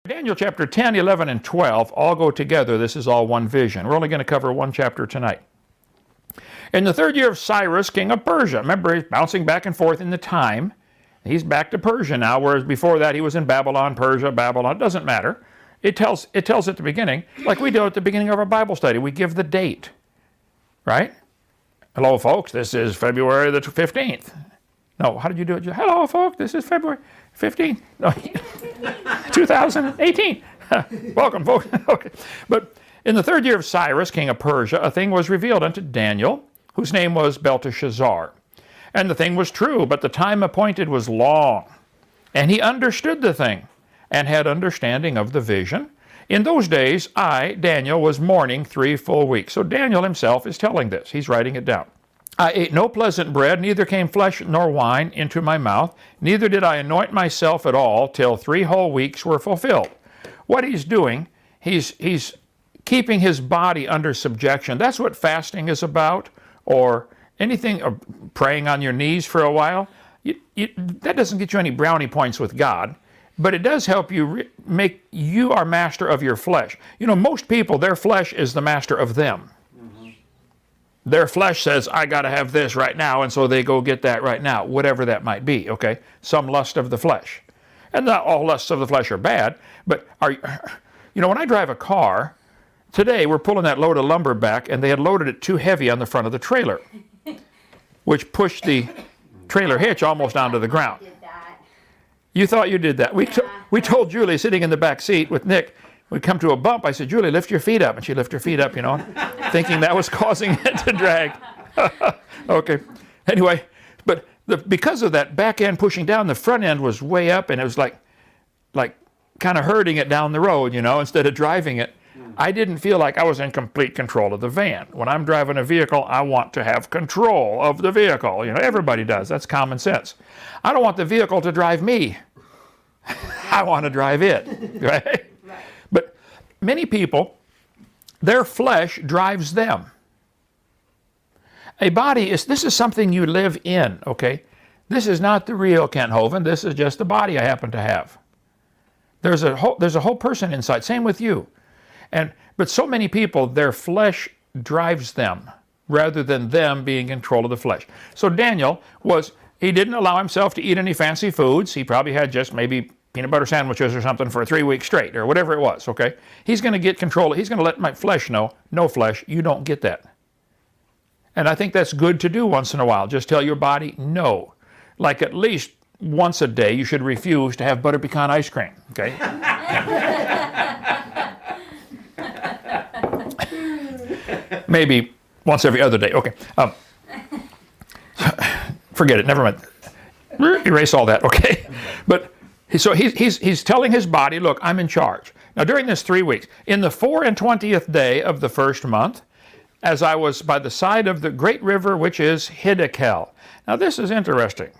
Daniel chapter 10, 11, and 12 all go together. This is all one vision. We're only going to cover one chapter tonight. In the 3rd year of Cyrus, king of Persia. Remember, he's bouncing back and forth in the time. He's back to Persia now, whereas before that he was in Babylon, Persia, Babylon. It doesn't matter. It tells at the beginning, like we do at the beginning of our Bible study. We give the date, right? Hello, folks. This is February the 15th. No, how did you do it? Hello, folks. This is February 15th. No, 2018. Welcome, folks. Okay. But in the 3rd year of Cyrus, king of Persia, a thing was revealed unto Daniel, whose name was Belteshazzar. And the thing was true, but the time appointed was long. And he understood the thing, and had understanding of the vision. In those days, I, Daniel, was mourning 3 full weeks. So Daniel himself is telling this. He's writing it down. I ate no pleasant bread, neither came flesh nor wine into my mouth, neither did I anoint myself at all, till 3 whole weeks were fulfilled. What he's doing, he's keeping his body under subjection. That's what fasting is about, or anything, or praying on your knees for a while. That doesn't get you any brownie points with God, but it does help you make you are master of your flesh. You know, most people, their flesh is the master of them. Their flesh says, I got to have this right now, and so they go get that right now, whatever that might be, okay? Some lust of the flesh. And not all lusts of the flesh are bad, but you know, when I drive a car, today we're pulling that load of lumber back, and they had loaded it too heavy on the front of the trailer, which pushed the trailer hitch almost down to the ground. You thought you did that. We told Julie, sitting in the back seat with Nick, we'd come to a bump. I said, Julie, lift your feet up. And she lifted her feet up, you know, thinking that was causing it to drag. Okay. Anyway, but because of that back end pushing down, the front end was way up, and it was like kind of hurting it down the road, you know, instead of driving it. I didn't feel like I was in complete control of the van. When I'm driving a vehicle, I want to have control of the vehicle. You know, everybody does. That's common sense. I don't want the vehicle to drive me. I want to drive it, right? But many people, their flesh drives them. A body this is something you live in, okay? This is not the real Kent Hovind. This is just the body I happen to have. There's a whole person inside. Same with you. But so many people, their flesh drives them rather than them being in control of the flesh. So Daniel he didn't allow himself to eat any fancy foods. He probably had just maybe peanut butter sandwiches or something for 3 weeks straight, or whatever it was, okay? He's going to get control. He's going to let my flesh know, no flesh, you don't get that. And I think that's good to do once in a while. Just tell your body no. Like at least once a day, you should refuse to have butter pecan ice cream, okay? Maybe once every other day, okay. Forget it, never mind. Erase all that, okay? But so he's telling his body, look, I'm in charge. Now during this 3 weeks, in the 24th day of the 1st month, as I was by the side of the great river, which is Hiddekel. Now this is interesting.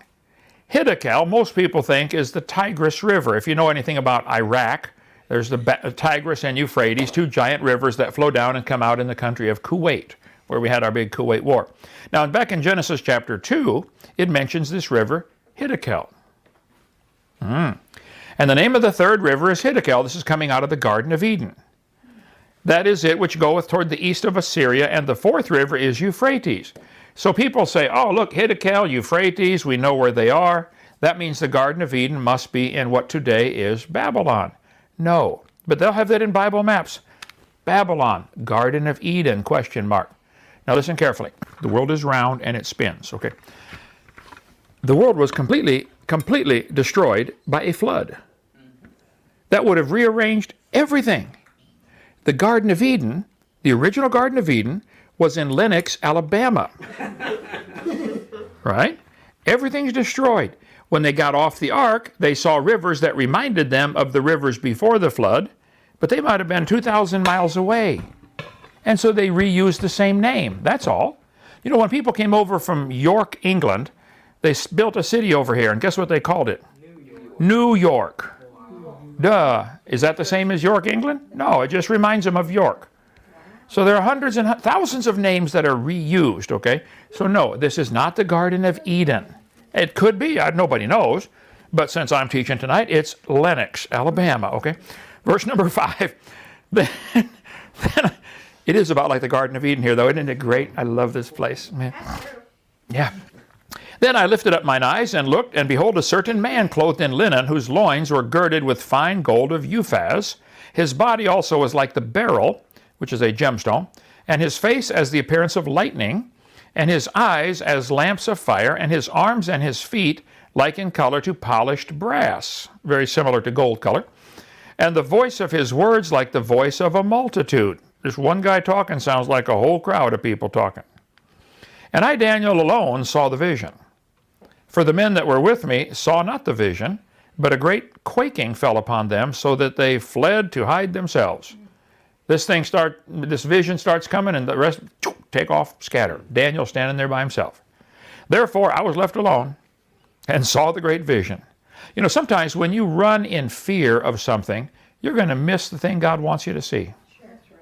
Hiddekel, most people think, is the Tigris River. If you know anything about Iraq, there's the Tigris and Euphrates, 2 giant rivers that flow down and come out in the country of Kuwait, where we had our big Kuwait War. Now back in Genesis chapter 2, it mentions this river, Hiddekel. And the name of the 3rd river is Hiddekel. This is coming out of the Garden of Eden. That is it which goeth toward the east of Assyria, and the 4th river is Euphrates. So people say, oh, look, Hiddekel, Euphrates, we know where they are. That means the Garden of Eden must be in what today is Babylon. No, but they'll have that in Bible maps. Babylon, Garden of Eden, question mark. Now listen carefully. The world is round and it spins, okay? The world was completely destroyed by a flood. That would have rearranged everything. The Garden of Eden, the original Garden of Eden, was in Lenox, Alabama. Right? Everything's destroyed. When they got off the ark, they saw rivers that reminded them of the rivers before the flood, but they might have been 2,000 miles away. And so they reused the same name. That's all. You know, when people came over from York, England, they built a city over here, and guess what they called it? New York. Duh. Is that the same as York, England? No, it just reminds them of York. So there are hundreds and thousands of names that are reused, okay? So no, this is not the Garden of Eden. It could be, nobody knows, but since I'm teaching tonight, it's Lenox, Alabama, okay? Verse number 5. Then it is about like the Garden of Eden here, though. Isn't it great? I love this place, man. Yeah. Then I lifted up mine eyes and looked, and behold, a certain man clothed in linen, whose loins were girded with fine gold of Uphaz. His body also was like the beryl, which is a gemstone, and his face as the appearance of lightning, and his eyes as lamps of fire, and his arms and his feet like in color to polished brass, very similar to gold color. And the voice of his words like the voice of a multitude. This one guy talking sounds like a whole crowd of people talking. And I, Daniel, alone saw the vision. For the men that were with me saw not the vision, but a great quaking fell upon them, so that they fled to hide themselves. This vision starts coming, and the rest take off, scatter. Daniel standing there by himself. Therefore I was left alone and saw the great vision. You know, sometimes when you run in fear of something, you're going to miss the thing God wants you to see. That's right.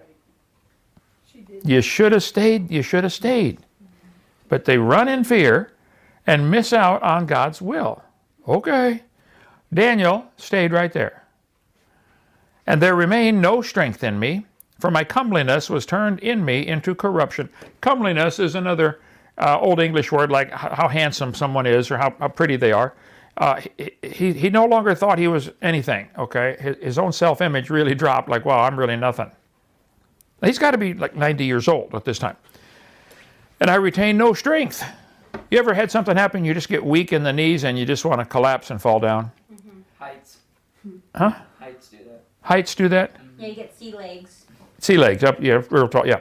She did. You should have stayed. You should have stayed. But they run in fear and miss out on God's will. Okay. Daniel stayed right there. And there remained no strength in me, for my comeliness was turned in me into corruption. Comeliness is another Old English word, like how handsome someone is or how pretty they are. He no longer thought he was anything, okay? His own self-image really dropped, like, wow, I'm really nothing. He's got to be like 90 years old at this time. And I retained no strength. You ever had something happen, you just get weak in the knees and you just want to collapse and fall down? Mm-hmm. Heights. Huh? Heights do that. Heights do that? Yeah, you get sea legs. Sea legs, up, yeah, real tall, yeah.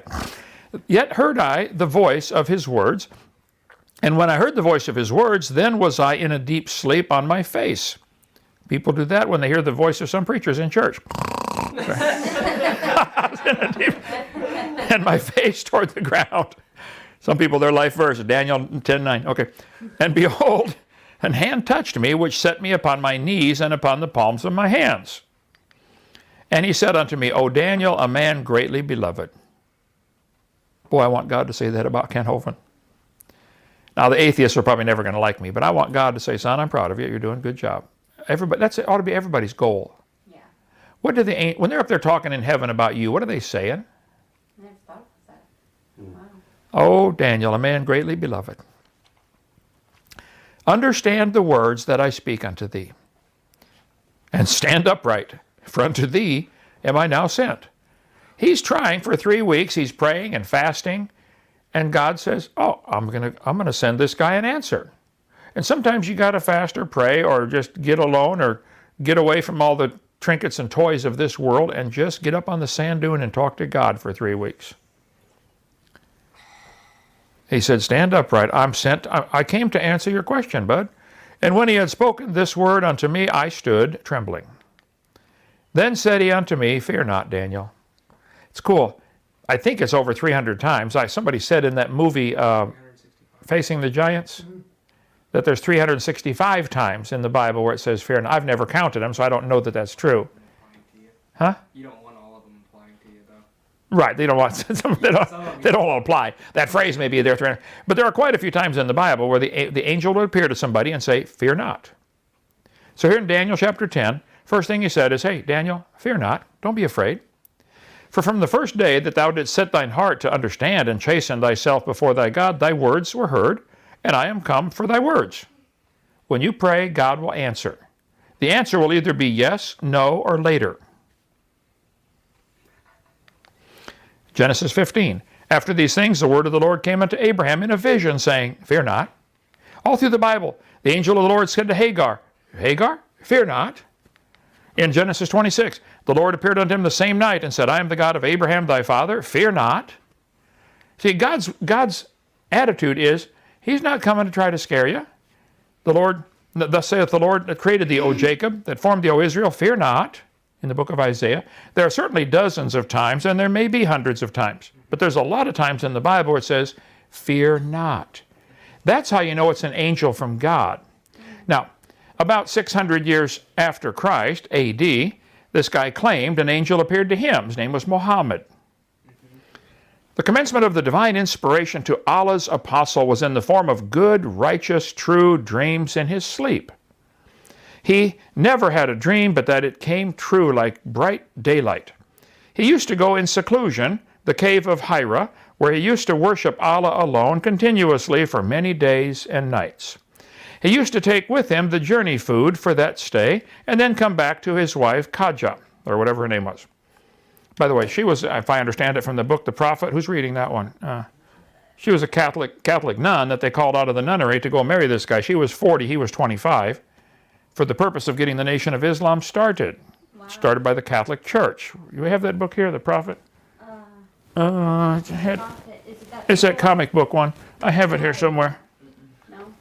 Yet heard I the voice of his words, and when I heard the voice of his words, then was I in a deep sleep on my face. People do that when they hear the voice of some preachers in church. And my face toward the ground. Some people, their life verse, Daniel 10:9. Okay. And behold, an hand touched me, which set me upon my knees and upon the palms of my hands. And he said unto me, O Daniel, a man greatly beloved. Boy, I want God to say that about Ken Hovind. Now, the atheists are probably never going to like me, but I want God to say, son, I'm proud of you. You're doing a good job. Everybody, that ought to be everybody's goal. Yeah. What do they, when they're up there talking in heaven about you, what are they saying? I never thought of that. Wow. Oh, Daniel, a man greatly beloved. Understand the words that I speak unto thee, and stand upright, for unto thee am I now sent. He's trying for 3 weeks. He's praying and fasting, and God says, oh, I'm gonna send this guy an answer. And sometimes you got to fast or pray or just get alone or get away from all the trinkets and toys of this world and just get up on the sand dune and talk to God for 3 weeks. He said, stand upright. I'm sent. I came to answer your question, bud. And when he had spoken this word unto me, I stood trembling. Then said he unto me, fear not, Daniel. It's cool. I think it's over 300 times. Somebody said in that movie, Facing the Giants, that there's 365 times in the Bible where it says fear not. I've never counted them, so I don't know that that's true. Huh? You don't want all of them applying to you, though. Right, they don't want they don't all apply. That phrase may be there 300, but there are quite a few times in the Bible where the angel would appear to somebody and say, "Fear not." So here in Daniel chapter 10, first thing he said is, "Hey, Daniel, fear not. Don't be afraid. For from the first day that thou didst set thine heart to understand and chasten thyself before thy God, thy words were heard, and I am come for thy words." When you pray, God will answer. The answer will either be yes, no, or later. Genesis 15. After these things, the word of the Lord came unto Abraham in a vision, saying, fear not. All through the Bible, the angel of the Lord said to Hagar, Hagar, fear not. In Genesis 26, the Lord appeared unto him the same night and said, I am the God of Abraham thy father, fear not. See, God's attitude is, he's not coming to try to scare you. the Lord, thus saith the Lord that created thee, O Jacob, that formed thee, O Israel, fear not, in the book of Isaiah. There are certainly dozens of times, and there may be hundreds of times, but there's a lot of times in the Bible where it says, fear not. That's how you know it's an angel from God. Now, about 600 years after Christ, AD, this guy claimed an angel appeared to him. His name was Muhammad. The commencement of the divine inspiration to Allah's apostle was in the form of good, righteous, true dreams in his sleep. He never had a dream, but that it came true like bright daylight. He used to go in seclusion, the cave of Hira, where he used to worship Allah alone continuously for many days and nights. He used to take with him the journey food for that stay, and then come back to his wife, Kaja, or whatever her name was. By the way, she was, if I understand it from the book The Prophet, who's reading that one? She was a Catholic nun that they called out of the nunnery to go marry this guy. She was 40, he was 25, for the purpose of getting the Nation of Islam started. Wow. Started by the Catholic Church. You have that book here, The Prophet? It's that comic book one. I have it here somewhere. No.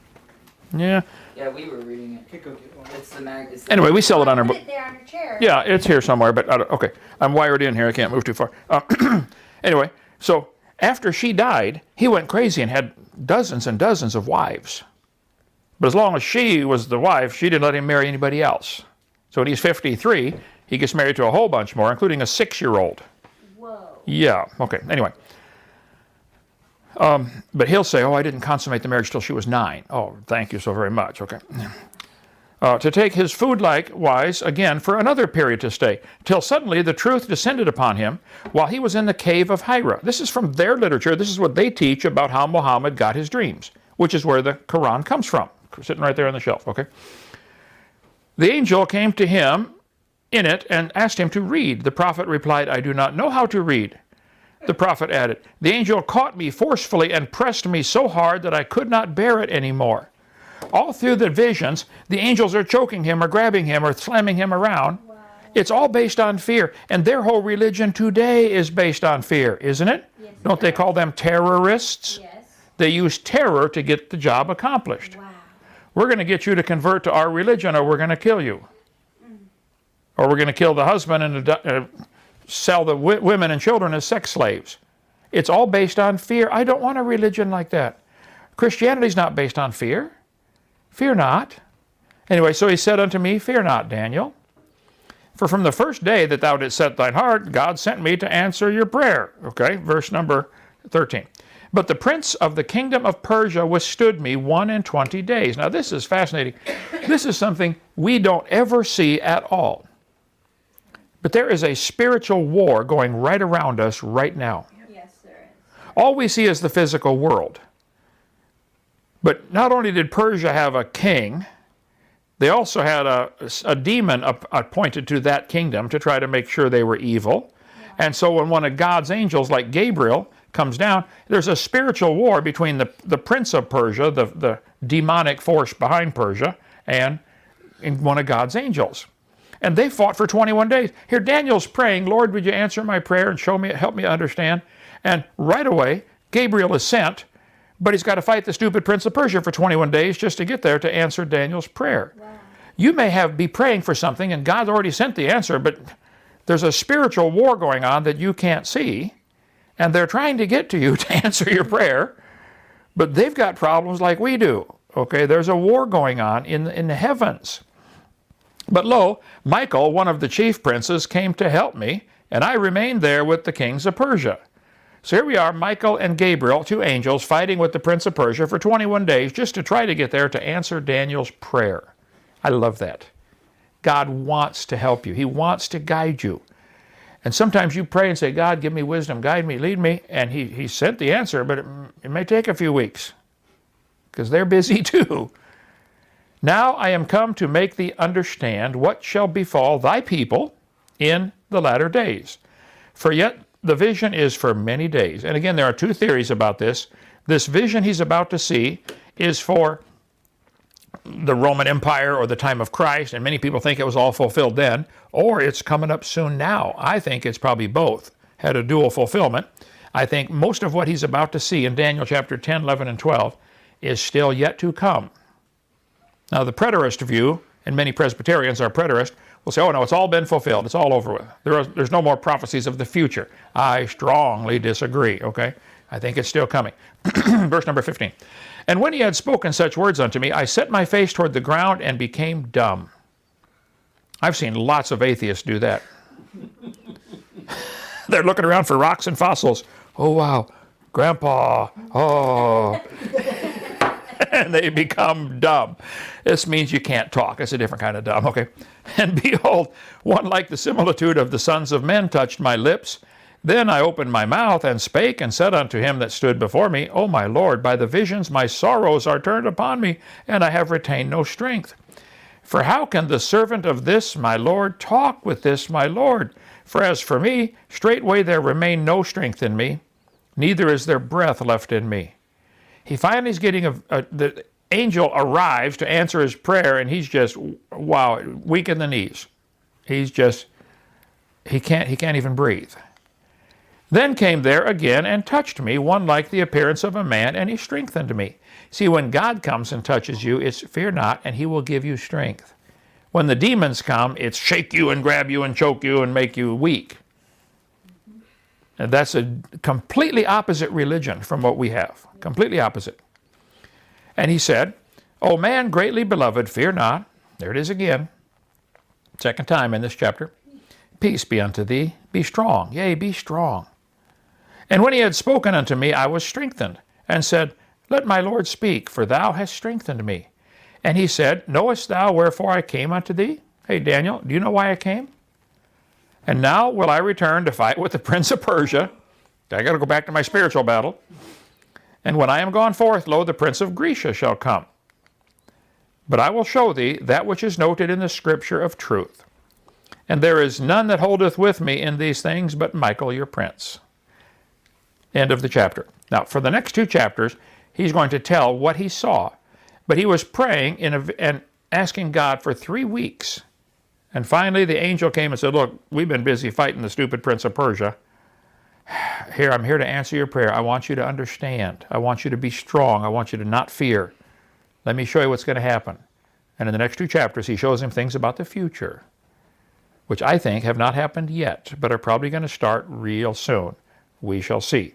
Yeah. Yeah, we were reading it. Could go get one. It's the mag. It's Anyway, we sell it on our Put book. it there on your chair. Yeah, it's here somewhere, but okay. I'm wired in here. I can't move too far. Anyway, so after she died, he went crazy and had dozens and dozens of wives. But as long as she was the wife, she didn't let him marry anybody else. So when he's 53, he gets married to a whole bunch more, including a 6-year-old. Whoa. Yeah, okay. Anyway. But he'll say, oh, I didn't consummate the marriage till she was 9. Oh, thank you so very much. Okay. To take his food likewise, again, for another period to stay, till suddenly the truth descended upon him while he was in the cave of Hira. This is from their literature. This is what they teach about how Muhammad got his dreams, which is where the Quran comes from, sitting right there on the shelf, okay? The angel came to him in it and asked him to read. The prophet replied, I do not know how to read. The prophet added, the angel caught me forcefully and pressed me so hard that I could not bear it anymore. All through the visions, the angels are choking him or grabbing him or slamming him around. Wow. It's all based on fear. And their whole religion today is based on fear, isn't it? Yes, Don't they call them terrorists? Yes. They use terror to get the job accomplished. Wow. We're going to get you to convert to our religion or we're going to kill you. Or we're going to kill the husband and sell the women and children as sex slaves. It's all based on fear. I don't want a religion like that. Christianity's not based on fear. Fear not. Anyway, so he said unto me, fear not, Daniel. For from the first day that thou didst set thine heart, God sent me to answer your prayer. Okay, verse number 13. But the prince of the kingdom of Persia withstood me 21 days. Now this is fascinating. This is something we don't ever see at all. But there is a spiritual war going right around us right now. Yes, there is. All we see is the physical world. But not only did Persia have a king, they also had a demon appointed to that kingdom to try to make sure they were evil. Yeah. And so when one of God's angels, like Gabriel, comes down, there's a spiritual war between the prince of Persia, the demonic force behind Persia, and one of God's angels. And they fought for 21 days. Here Daniel's praying, Lord, would you answer my prayer and help me understand? And right away, Gabriel is sent, but he's got to fight the stupid prince of Persia for 21 days just to get there to answer Daniel's prayer. Wow. You may be praying for something and God's already sent the answer, but there's a spiritual war going on that you can't see, and they're trying to get to you to answer your prayer, but they've got problems like we do. Okay, there's a war going on in the heavens. But lo, Michael, one of the chief princes, came to help me, and I remained there with the kings of Persia. So here we are, Michael and Gabriel, 2 angels, fighting with the prince of Persia for 21 days just to try to get there to answer Daniel's prayer. I love that. God wants to help you. He wants to guide you. And sometimes you pray and say, God, give me wisdom, guide me, lead me. And he sent the answer, but it may take a few weeks because they're busy too. Now I am come to make thee understand what shall befall thy people in the latter days. For yet the vision is for many days. And again, there are 2 theories about this. This vision he's about to see is for the Roman Empire or the time of Christ, and many people think it was all fulfilled then, or it's coming up soon now. I think it's probably both, had a dual fulfillment. I think most of what he's about to see in Daniel chapter 10, 11, and 12 is still yet to come. Now, the preterist view, and many Presbyterians are preterist, will say, oh, no, it's all been fulfilled. It's all over with. There's no more prophecies of the future. I strongly disagree, okay? I think it's still coming. Verse number 15. And when he had spoken such words unto me, I set my face toward the ground and became dumb. I've seen lots of atheists do that. They're looking around for rocks and fossils. Oh, wow. Grandpa. Oh. And they become dumb. This means you can't talk. It's a different kind of dumb, okay? And behold, one like the similitude of the sons of men touched my lips. Then I opened my mouth and spake and said unto him that stood before me, O my Lord, by the visions my sorrows are turned upon me, and I have retained no strength. For how can the servant of this my Lord talk with this my Lord? For as for me, straightway there remain no strength in me, neither is there breath left in me. He finally is getting the angel arrives to answer his prayer, and he's just, wow, weak in the knees. He's just, he can't even breathe. Then came there again and touched me, one like the appearance of a man, and he strengthened me. See, when God comes and touches you, it's fear not, and he will give you strength. When the demons come, it's shake you and grab you and choke you and make you weak. And that's a completely opposite religion from what we have. Completely opposite. And he said, O man greatly beloved, fear not. There it is again. Second time in this chapter. Peace be unto thee. Be strong. Yea, be strong. And when he had spoken unto me, I was strengthened, and said, Let my Lord speak, for thou hast strengthened me. And he said, Knowest thou wherefore I came unto thee? Hey, Daniel, do you know why I came? And now will I return to fight with the prince of Persia. I got to go back to my spiritual battle. And when I am gone forth, lo, the prince of Grecia shall come. But I will show thee that which is noted in the scripture of truth. And there is none that holdeth with me in these things but Michael your prince. End of the chapter. Now, for the next two chapters, he's going to tell what he saw. But he was praying and asking God for 3 weeks. And finally, the angel came and said, Look, we've been busy fighting the stupid prince of Persia. I'm here to answer your prayer. I want you to understand. I want you to be strong. I want you to not fear. Let me show you what's going to happen. And in the next 2 chapters, he shows him things about the future, which I think have not happened yet, but are probably going to start real soon. We shall see.